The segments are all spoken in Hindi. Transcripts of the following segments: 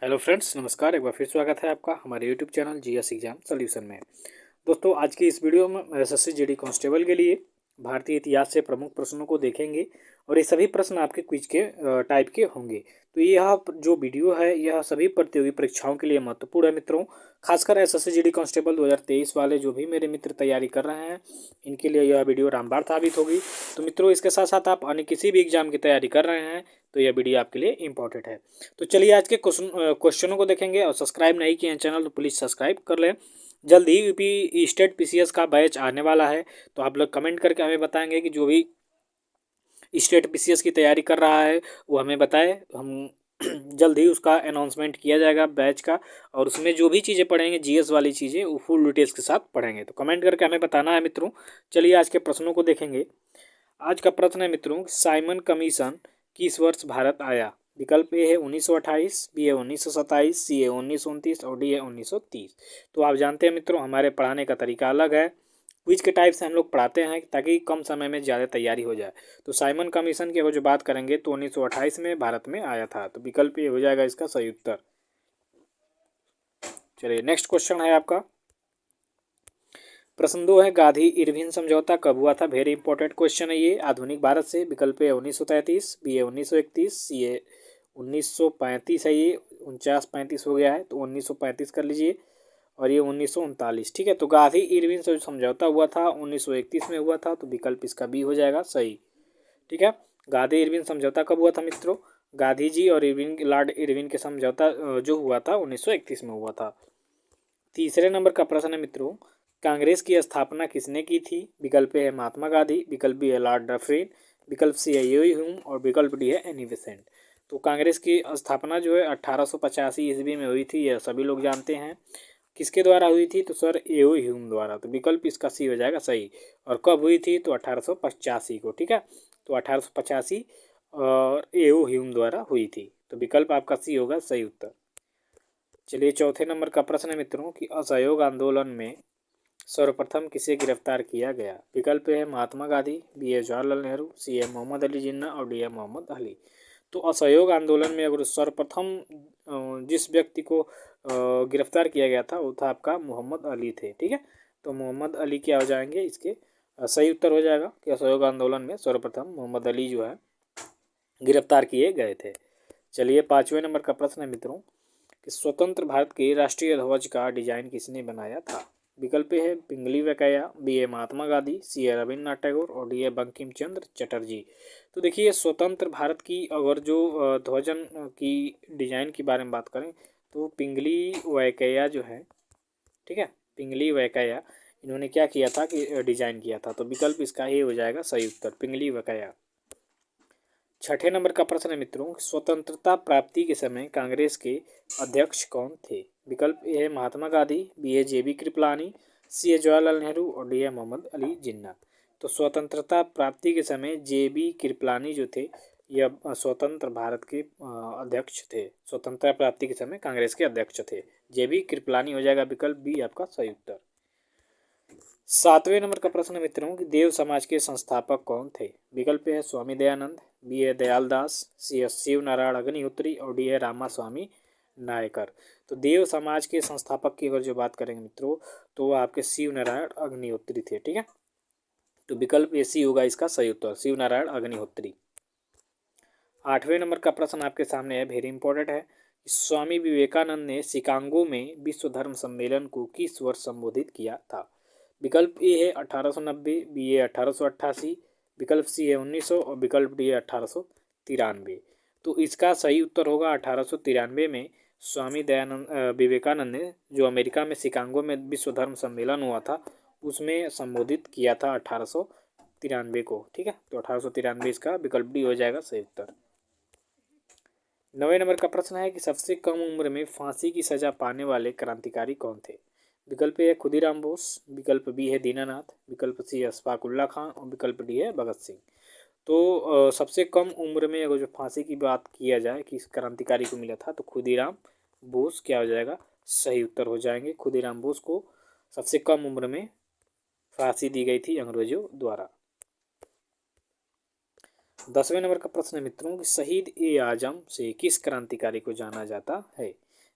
हेलो फ्रेंड्स, नमस्कार। एक बार फिर स्वागत है आपका हमारे YouTube channel GS exam solution में। दोस्तों, आज की इस वीडियो में एसएससी जीडी कांस्टेबल के लिए भारतीय इतिहास से प्रमुख प्रश्नों को देखेंगे और ये सभी प्रश्न आपके क्विज के टाइप के होंगे। तो यह जो वीडियो है यह सभी प्रतियोगी परीक्षाओं के लिए महत्वपूर्ण है मित्रों। खासकर एसएससी जीडी कांस्टेबल 2023 वाले जो भी मेरे मित्र तैयारी कर रहे हैं इनके लिए यह वीडियो रामबाण साबित होगी। तो मित्रों, इसके साथ साथ आप अन्य किसी भी एग्जाम की तैयारी कर रहे हैं तो यह वीडियो आपके लिए इंपॉर्टेंट है। तो चलिए आज के क्वेश्चनों को देखेंगे और सब्सक्राइब नहीं किए हैं चैनल तो प्लीज़ सब्सक्राइब कर लें। जल्द ही यूपी स्टेट पीसीएस का बैच आने वाला है, तो आप लोग कमेंट करके हमें बताएंगे कि जो भी स्टेट पीसीएस की तैयारी कर रहा है वो हमें बताए। हम जल्द ही उसका अनाउंसमेंट किया जाएगा बैच का, और उसमें जो भी चीज़ें पढ़ेंगे जीएस वाली चीज़ें वो फुल डिटेल्स के साथ पढ़ेंगे। तो कमेंट करके हमें बताना है मित्रों। चलिए आज के प्रश्नों को देखेंगे। आज का प्रश्न है मित्रों, साइमन कमीशन किस वर्ष भारत आया? विकल्प ए है 1928, बी है 1927, सी है 1929 और डी है 1930। तो आप जानते हैं मित्रों, हमारे पढ़ाने का तरीका अलग है। क्विज के टाइप से हम लोग पढ़ाते हैं ताकि कम समय में ज़्यादा तैयारी हो जाए। तो साइमन कमीशन की अगर जो बात करेंगे तो 1928 में भारत में आया था। तो विकल्प ये हो जाएगा इसका सही उत्तर। चलिए नेक्स्ट क्वेश्चन है आपका। प्रश्न 2 है, गांधी इरविन समझौता कब हुआ था? वेरी इंपॉर्टेंट क्वेश्चन है ये। आधुनिक भारत से। विकल्प है 1933, बी है 1931, सी है 1935 है ये। 49-35 हो गया है तो 1935 कर लीजिए, और ये 1939। ठीक है, तो गांधी इरविन से जो समझौता हुआ था 1931 में हुआ था, तो विकल्प इसका बी हो जाएगा सही। ठीक है, गांधी इरविन समझौता कब हुआ था मित्रों? गांधी जी और इरविन, लॉर्ड इरविन के समझौता जो हुआ था 1931 में हुआ था। तीसरे नंबर का प्रश्न है मित्रों, कांग्रेस की स्थापना किसने की थी? विकल्प है महात्मा गांधी, विकल्प बी है लॉर्ड डफरिन, विकल्प सी है यूई ह्यूम और विकल्प डी है एनी बेसेंट। तो कांग्रेस की स्थापना जो है 1885 ईस्वी में हुई थी, यह सभी लोग जानते हैं। किसके द्वारा हुई थी? तो सर एओ ह्यूम द्वारा। तो विकल्प इसका सी हो जाएगा सही। और कब हुई थी? तो 1885 को। ठीक है, तो 1885 और एओ ह्यूम द्वारा हुई थी। तो विकल्प आपका सी होगा सही उत्तर। चलिए चौथे नंबर का प्रश्न है मित्रों कि असहयोग आंदोलन में सर्वप्रथम किसे गिरफ्तार किया गया? विकल्प है महात्मा गांधी, बी है जवाहरलाल नेहरू, सी है मोहम्मद अली जिन्ना और डी है मोहम्मद अली। तो असहयोग आंदोलन में अगर सर्वप्रथम जिस व्यक्ति को गिरफ्तार किया गया था वो था आपका मोहम्मद अली थे। ठीक है, तो मोहम्मद अली क्या हो जाएंगे इसके सही उत्तर हो जाएगा कि असहयोग आंदोलन में सर्वप्रथम मोहम्मद अली जो है गिरफ्तार किए गए थे। चलिए पाँचवें नंबर का प्रश्न है मित्रों कि स्वतंत्र भारत के राष्ट्रीय ध्वज का डिजाइन किसने बनाया था? विकल्प है पिंगली वेंकैया, बी है महात्मा गांधी, सी है रविन्द्रनाथ टैगोर और डी है बंकिम चंद्र चटर्जी। तो देखिए, स्वतंत्र भारत की अगर जो ध्वजन की डिजाइन के बारे में बात करें तो पिंगली वेंकैया जो है, ठीक है, पिंगली वेंकैया इन्होंने क्या किया था कि डिजाइन किया था। तो विकल्प इसका ही हो जाएगा सही उत्तर, पिंगली वेंकैया। छठे नंबर का प्रश्न है मित्रों, स्वतंत्रता प्राप्ति के समय कांग्रेस के अध्यक्ष कौन थे? विकल्प ए है महात्मा गांधी, बी है जेबी कृपलानी, सी है जवाहरलाल नेहरू और डी है मोहम्मद अली जिन्ना। तो स्वतंत्रता प्राप्ति के समय जेबी कृपलानी जो थे यह स्वतंत्र भारत के अध्यक्ष थे। स्वतंत्रता प्राप्ति के समय कांग्रेस के अध्यक्ष थे। जेबी कृपलानी हो जाएगा विकल्प बी आपका सही उत्तर। सातवें नंबर का प्रश्न है मित्रों कि देव समाज के संस्थापक कौन थे? विकल्प है स्वामी दयानंद, बी है दयाल दास, सी है शिव नारायण अग्निहोत्री और डी है रामा स्वामी नायकर। तो देव समाज के संस्थापक की अगर जो बात करेंगे मित्रों तो वो आपके शिव नारायण अग्निहोत्री थे। ठीक है, तो विकल्प ए सी होगा इसका सही उत्तर, शिव नारायण अग्निहोत्री। आठवें नंबर का प्रश्न आपके सामने है, वेरी इंपॉर्टेंट है। स्वामी विवेकानंद ने शिकागो में विश्व धर्म सम्मेलन को किस वर्ष संबोधित किया था? विकल्प ए है 1890, बी है 1888, विकल्प सी है 1900 और विकल्प डी है 1893। तो इसका सही उत्तर होगा 1893 में स्वामी दयानंद विवेकानंद ने जो अमेरिका में शिकागो में विश्व धर्म सम्मेलन हुआ था उसमें संबोधित किया था 1893 को। ठीक है, तो 1893 इसका विकल्प डी हो जाएगा सही उत्तर। 9वें नंबर का प्रश्न है कि सबसे कम उम्र में फांसी की सजा पाने वाले क्रांतिकारी कौन थे? विकल्प ए है खुदीराम बोस, विकल्प बी है दीनानाथ, विकल्प सी है अशफाक उल्ला खां और विकल्प डी है भगत सिंह। तो सबसे कम उम्र में अगर जो फांसी की बात किया जाए कि इस क्रांतिकारी को मिला था तो खुदीराम बोस क्या हो जाएगा सही उत्तर हो जाएंगे। खुदीराम बोस को सबसे कम उम्र में फांसी दी गई थी अंग्रेजों द्वारा। 10वें नंबर का प्रश्न है मित्रों कि शहीद ए आजम से किस क्रांतिकारी को जाना जाता है?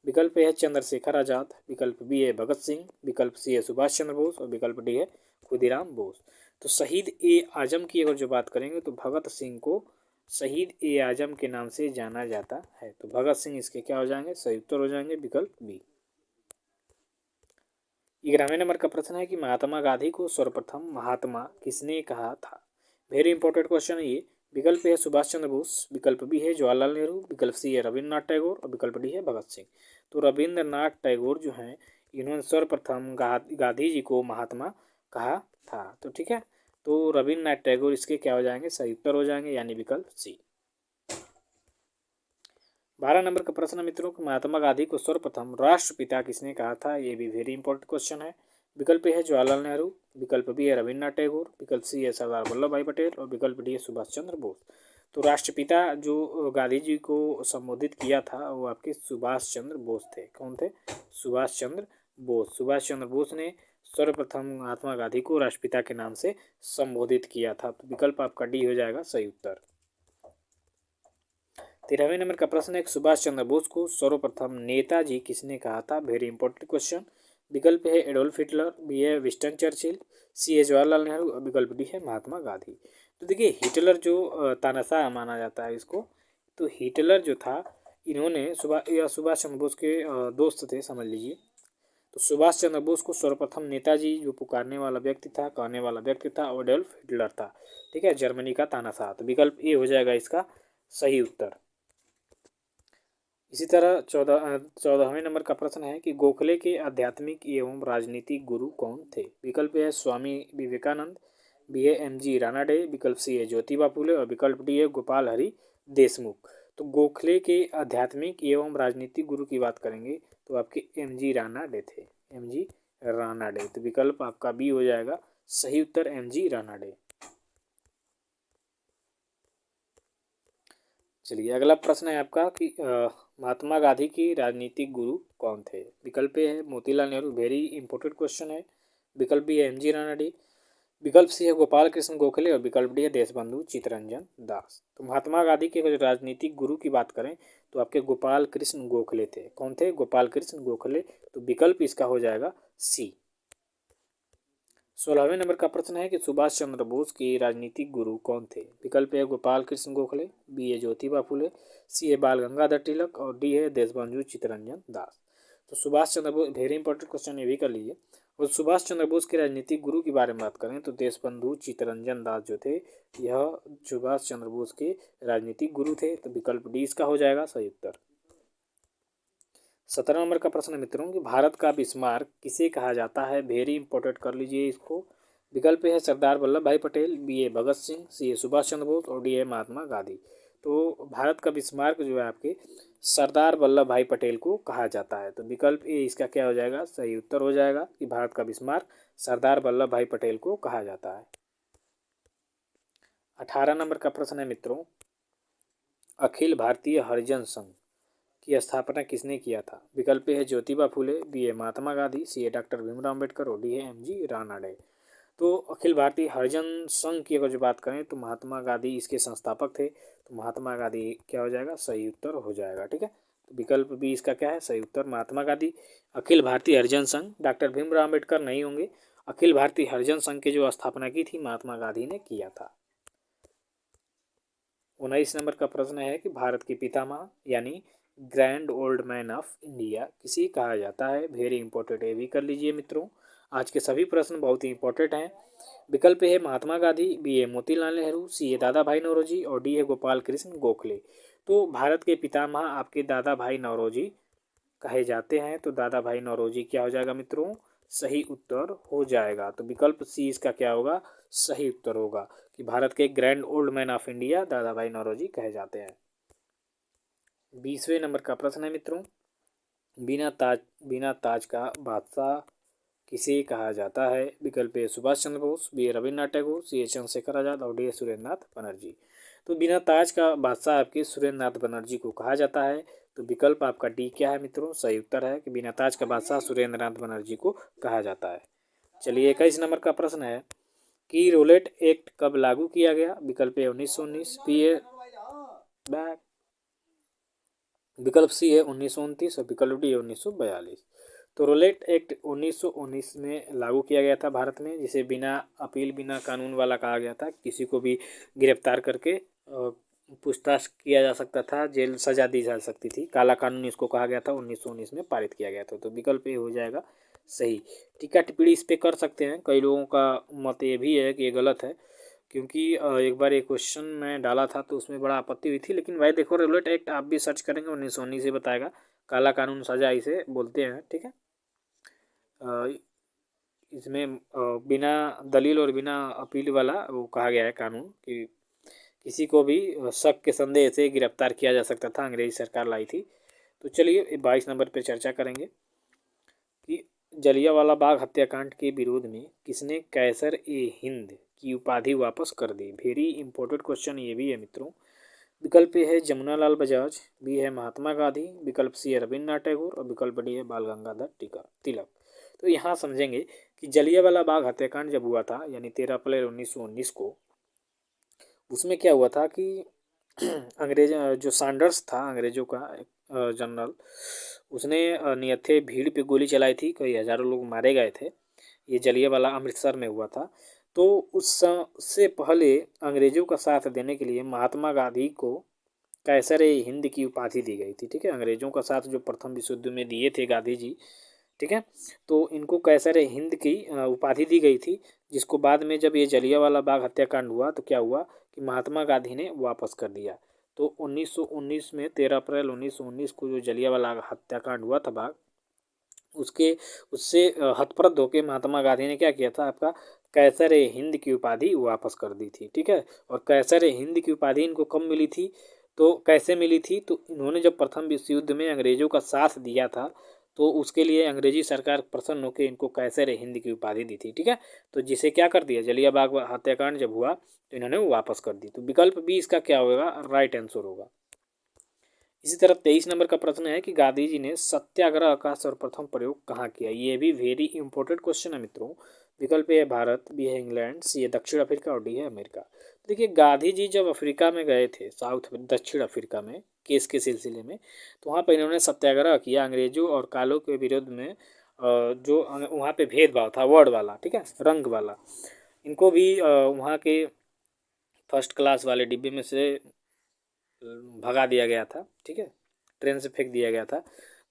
विकल्प ए है चंद्रशेखर आजाद, विकल्प बी है भगत सिंह, विकल्प सी है सुभाष चंद्र बोस और विकल्प डी है खुदीराम बोस। तो शहीद ए आजम की अगर जो बात करेंगे तो भगत सिंह को शहीद ए आजम के नाम से जाना जाता है। तो भगत सिंह इसके क्या हो जाएंगे, सही उत्तर हो जाएंगे विकल्प बी। 11वें नंबर का प्रश्न है कि महात्मा गांधी को सर्वप्रथम महात्मा किसने कहा था। वेरी इंपॉर्टेंट क्वेश्चन है ये। विकल्प है सुभाष चंद्र बोस, विकल्प बी है जवाहरलाल नेहरू, विकल्प सी है रविन्द्रनाथ टैगोर और विकल्प डी है भगत सिंह। तो रविन्द्रनाथ टैगोर जो हैं इन्होंने सर्वप्रथम गांधी जी को महात्मा कहा था। तो ठीक है, तो रविन्द्रनाथ टैगोर इसके क्या हो जाएंगे, सही उत्तर हो जाएंगे, यानी विकल्प सी। 12 नंबर का प्रश्न मित्रों, महात्मा गांधी को सर्वप्रथम राष्ट्रपिता किसने कहा था। ये भी वेरी इंपॉर्टेंट क्वेश्चन है। विकल्प है जवाहरलाल नेहरू, विकल्प बी है रविन्द्रनाथ टैगोर, विकल्प सी है सरदार वल्लभ भाई पटेल और विकल्प डी है सुभाष चंद्र बोस। तो राष्ट्रपिता जो गांधी जी को संबोधित किया था वो आपके सुभाष चंद्र बोस थे। कौन थे, सुभाष चंद्र बोस। सुभाष चंद्र बोस ने सर्वप्रथम महात्मा गांधी को राष्ट्रपिता के नाम से संबोधित किया था। तो विकल्प आपका डी हो जाएगा सही उत्तर। 13वें नंबर का प्रश्न है, सुभाष चंद्र बोस को सर्वप्रथम नेताजी किसने कहा था। Very important question. विकल्प है एडोल्फ हिटलर, बी है विंस्टन चर्चिल, सी है जवाहरलाल नेहरू और विकल्प डी है महात्मा गांधी। तो देखिए हिटलर जो तानाशाह माना जाता है इसको, तो हिटलर जो था इन्होंने सुभाष चंद्र बोस के दोस्त थे समझ लीजिए। तो सुभाष चंद्र बोस को सर्वप्रथम नेताजी जो पुकारने वाला व्यक्ति था, कहने वाला व्यक्ति था, एडोल्फ हिटलर था। ठीक है, जर्मनी का तानाशाह। तो विकल्प ए हो जाएगा इसका सही उत्तर। इसी तरह 14वें नंबर का प्रश्न है कि गोखले के आध्यात्मिक एवं राजनीतिक गुरु कौन थे। विकल्प है स्वामी विवेकानंद, बी है MG रानाडे, विकल्प सी है ज्योतिबा फूले और विकल्प डी है गोपाल हरि देशमुख। तो गोखले के आध्यात्मिक एवं राजनीतिक गुरु की बात करेंगे तो आपके MG रानाडे थे, MG रानाडे। तो विकल्प आपका बी हो जाएगा सही उत्तर, MG रानाडे। चलिए अगला प्रश्न है आपका कि महात्मा गांधी की राजनीतिक गुरु कौन थे। विकल्प ए है Motilal Nehru, very important question है। विकल्प बी है MG रानाडे, विकल्प सी है गोपाल कृष्ण गोखले और विकल्प डी है देशबंधु चित्तरंजन दास। तो महात्मा गांधी के अगर राजनीतिक गुरु की बात करें तो आपके गोपाल कृष्ण गोखले थे। कौन थे, गोपाल कृष्ण गोखले। तो विकल्प इसका हो जाएगा सी। 16वें नंबर का प्रश्न है कि सुभाष चंद्र बोस के राजनीतिक गुरु कौन थे। विकल्प है गोपाल कृष्ण गोखले, बी है ज्योतिबा फूले, सी है बाल गंगाधर तिलक और डी है देशबंधु चित्तरंजन दास। तो Subhash Chandra Bose, very important question ये भी कर लीजिए। और सुभाष चंद्र बोस के राजनीतिक गुरु की बारे में बात करें तो देशबंधु चित्तरंजन दास जो थे यह सुभाष चंद्र बोस के राजनीतिक गुरु थे। तो विकल्प डी इसका हो जाएगा सही उत्तर। 17 नंबर का प्रश्न है मित्रों कि भारत का बिस्मार्क किसे कहा जाता है। वेरी इंपॉर्टेंट कर लीजिए इसको। विकल्प है सरदार वल्लभ भाई पटेल, बी है भगत सिंह, सी है सुभाष चंद्र बोस और डी है महात्मा गांधी। तो भारत का बिस्मार्क जो है आपके सरदार वल्लभ भाई पटेल को कहा जाता है। तो विकल्प ए इसका क्या हो जाएगा, सही उत्तर हो जाएगा कि भारत का बिस्मार्क सरदार वल्लभ भाई पटेल को कहा जाता है। 18 नंबर का प्रश्न है मित्रों, अखिल भारतीय हरिजन संघ की स्थापना किसने किया था। विकल्प है ज्योतिबा फूले, बी है महात्मा गांधी, सी है डॉक्टर भीमराव अम्बेडकर और डी है MG रानाडे। तो अखिल भारतीय हरिजन संघ की अगर जो बात करें तो महात्मा गांधी इसके संस्थापक थे। तो महात्मा गांधी क्या हो जाएगा, सही उत्तर हो जाएगा। ठीक है, तो विकल्प बी इसका क्या है, सही उत्तर महात्मा गांधी। अखिल भारतीय हरिजन संघ डॉक्टर भीमराव अम्बेडकर नहीं होंगे। अखिल भारतीय हरिजन संघ की जो स्थापना की थी महात्मा गांधी ने किया था। 19 नंबर का प्रश्न है कि भारत के पितामह यानी grand old man of India किसे कहा जाता है। वेरी इंपॉर्टेंट है, भी कर लीजिए मित्रों। आज के सभी प्रश्न बहुत ही इंपॉर्टेंट हैं। विकल्प है महात्मा गांधी, बी है मोतीलाल नेहरू, सी है दादा भाई नौरोजी और डी है गोपाल कृष्ण गोखले। तो भारत के पितामह आपके दादा भाई नौरोजी कहे जाते हैं। तो दादा भाई नौरोजी क्या हो जाएगा मित्रों, सही उत्तर हो जाएगा। तो विकल्प सी इसका क्या होगा, सही उत्तर होगा कि भारत के grand old man of India दादा भाई नौरोजी कहे जाते हैं। 20वें नंबर का प्रश्न है मित्रों, बिना ताज का बादशाह किसे कहा जाता है। विकल्प ए सुभाष चंद्र बोस, बी ए रविन्द्रनाथ टैगोर, सी ए चंद्रशेखर आजाद और डी ए सुरेंद्रनाथ बनर्जी। तो बिना ताज का बादशाह आपके सुरेंद्रनाथ बनर्जी को कहा जाता है। तो विकल्प आपका डी क्या है मित्रों, सही उत्तर है कि बिना ताज का बादशाह सुरेंद्रनाथ बनर्जी को कहा जाता है। चलिए 21 नंबर का प्रश्न है कि रोलेट एक्ट कब लागू किया गया। विकल्प ए 1919, बी ए बैक विकल्प सी है 1929 और विकल्प डी है 1942। तो रोलेट एक्ट 1919 में लागू किया गया था भारत में, जिसे बिना अपील बिना कानून वाला कहा गया था। किसी को भी गिरफ्तार करके पूछताछ किया जा सकता था, जेल सजा दी जा सकती थी। काला कानून इसको कहा गया था, 1919 में पारित किया गया था। तो विकल्प ए हो जाएगा सही। टीका टिप्पणी इस पे कर सकते हैं, कई लोगों का मत ये भी है कि ये गलत है, क्योंकि एक बार एक क्वेश्चन मैं डाला था तो उसमें बड़ा आपत्ति हुई थी। लेकिन भाई देखो, रेगुलेट एक्ट आप भी सर्च करेंगे 1919 से बताएगा, काला कानून सजा इसे बोलते हैं, ठीक है। इसमें बिना दलील और बिना अपील वाला वो कहा गया है कानून कि किसी को भी शक के संदेह से गिरफ्तार किया जा सकता था, अंग्रेजी सरकार लाई थी। तो चलिए 22 नंबर पे चर्चा करेंगे कि जलियांवाला बाग हत्याकांड के विरोध में किसने कैसर ए हिंद की उपाधि वापस कर दी। वेरी इंपॉर्टेंट क्वेश्चन ये भी है मित्रों। विकल्प ए है जमुनालाल बजाज, बी है महात्मा गांधी, विकल्प सी है रविन्द्रनाथ टैगोर और विकल्प डी है बाल गंगाधर तिलक। तो यहाँ समझेंगे कि जलियांवाला बाग हत्याकांड जब हुआ था, यानी 13 अप्रैल 1919 को, उसमें क्या हुआ था कि अंग्रेज जो सैंडर्स था अंग्रेजों का जनरल, उसने नियत्थे भीड़ पे गोली चलाई थी, कई हज़ारों लोग मारे गए थे। ये जलियांवाला अमृतसर में हुआ था। तो उससे पहले अंग्रेजों का साथ देने के लिए महात्मा गांधी को कैसर ए हिंद की उपाधि दी गई थी, ठीक है। अंग्रेजों का साथ जो प्रथम विश्व युद्ध में दिए थे गांधी जी, ठीक है, तो इनको कैसर ए हिंद की उपाधि दी गई थी, जिसको बाद में जब ये जलियांवाला बाग हत्याकांड हुआ तो क्या हुआ कि महात्मा गांधी ने वापस कर दिया। तो 1919 में 13 अप्रैल 1919 को जो जलियांवाला हत्याकांड हुआ था बाग, उससे हतप्रत होकर महात्मा गांधी ने क्या किया था, आपका कैसर ए हिंद की उपाधि वापस कर दी थी, ठीक है। और कैसर ए हिंद की उपाधि इनको कब मिली थी, तो कैसे मिली थी, तो इन्होंने जब प्रथम विश्व युद्ध में अंग्रेजों का साथ दिया था, तो उसके लिए अंग्रेजी सरकार प्रसन्न होकर इनको कैसर ए हिंद की उपाधि दी थी, ठीक है। तो जिसे क्या कर दिया, जलियांवाला बाग हत्याकांड जब हुआ तो इन्होंने वो वापस कर दी। तो विकल्प बी इसका क्या होगा, राइट आंसर होगा। इसी तरह 23 नंबर का प्रश्न है कि गांधी जी ने सत्याग्रह का सर्वप्रथम प्रयोग कहाँ किया। ये भी वेरी इंपॉर्टेंट क्वेश्चन है मित्रों। विकल्प ए है भारत, बी है इंग्लैंड, सी है दक्षिण अफ्रीका और डी है अमेरिका। देखिए, गांधी जी जब अफ्रीका में गए थे, दक्षिण अफ्रीका में केस के सिलसिले में, तो वहाँ पर इन्होंने सत्याग्रह किया अंग्रेजों और कालों के विरोध में। जो वहाँ पे भेदभाव था वर्ड वाला, ठीक है, रंग वाला, इनको भी वहाँ के फर्स्ट क्लास वाले डिब्बे में से भगा दिया गया था, ठीक है, ट्रेन से फेंक दिया गया था।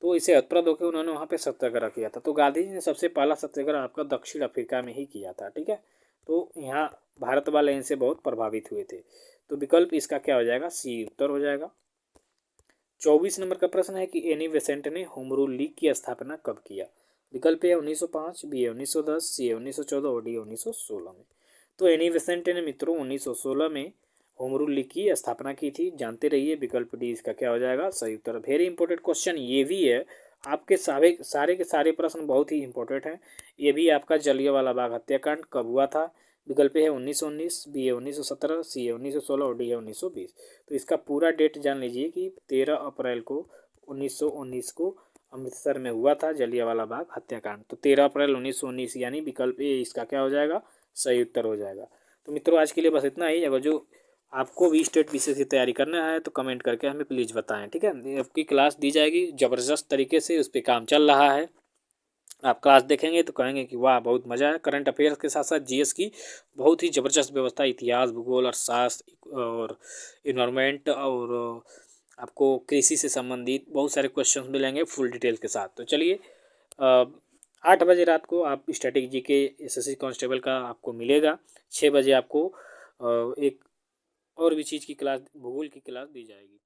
तो इसे हतप्रत होकर उन्होंने वहाँ पे सत्याग्रह किया था। तो गांधी जी ने सबसे पहला सत्याग्रह आपका दक्षिण अफ्रीका में ही किया था, ठीक है। तो यहाँ भारत वाले इनसे बहुत प्रभावित हुए थे। तो विकल्प इसका क्या हो जाएगा, सी उत्तर हो जाएगा। 24 नंबर का प्रश्न है कि एनी बेसेंट ने होम रूल लीग की स्थापना कब किया। विकल्प है 1905, बी है 1910, सी है 1914 और डी 1916 में। तो एनी बेसेंट ने मित्रों 1916 में होम रूल लीग की स्थापना की थी। जानते रहिए, विकल्प डी इसका क्या हो जाएगा, सही उत्तर। वेरी इंपॉर्टेंट क्वेश्चन ये भी है, आपके सारे के सारे प्रश्न बहुत ही इंपॉर्टेंट हैं। ये भी आपका जलियांवाला बाग हत्याकांड कब हुआ था। विकल्प है 1919, बी है 1917, सी है 1916 और डी है 1920। तो इसका पूरा डेट जान लीजिए कि 13 अप्रैल को 1919 को अमृतसर में हुआ था जलियांवाला बाग हत्याकांड। तो 13 अप्रैल 1919 यानी विकल्प ए इसका क्या हो जाएगा, सही उत्तर हो जाएगा। तो मित्रों आज के लिए बस इतना ही। अगर जो आपको भी स्टेट पीसीएस की तैयारी करना है तो कमेंट करके हमें प्लीज़ बताएं, ठीक है। आपकी क्लास दी जाएगी ज़बरदस्त तरीके से, उस पर काम चल रहा है। आप क्लास देखेंगे तो कहेंगे कि वाह बहुत मज़ा है। करंट अफेयर्स के साथ साथ जीएस की बहुत ही ज़बरदस्त व्यवस्था, इतिहास, भूगोल, अर्थशास्त्र और इन्वायरमेंट और आपको कृषि से संबंधित बहुत सारे क्वेश्चंस मिलेंगे फुल डिटेल के साथ। तो चलिए 8 बजे रात को आप स्टैटिक जीके एसएससी कांस्टेबल का आपको मिलेगा। 6 बजे आपको एक और भी चीज़ की क्लास, भूगोल की क्लास दी जाएगी।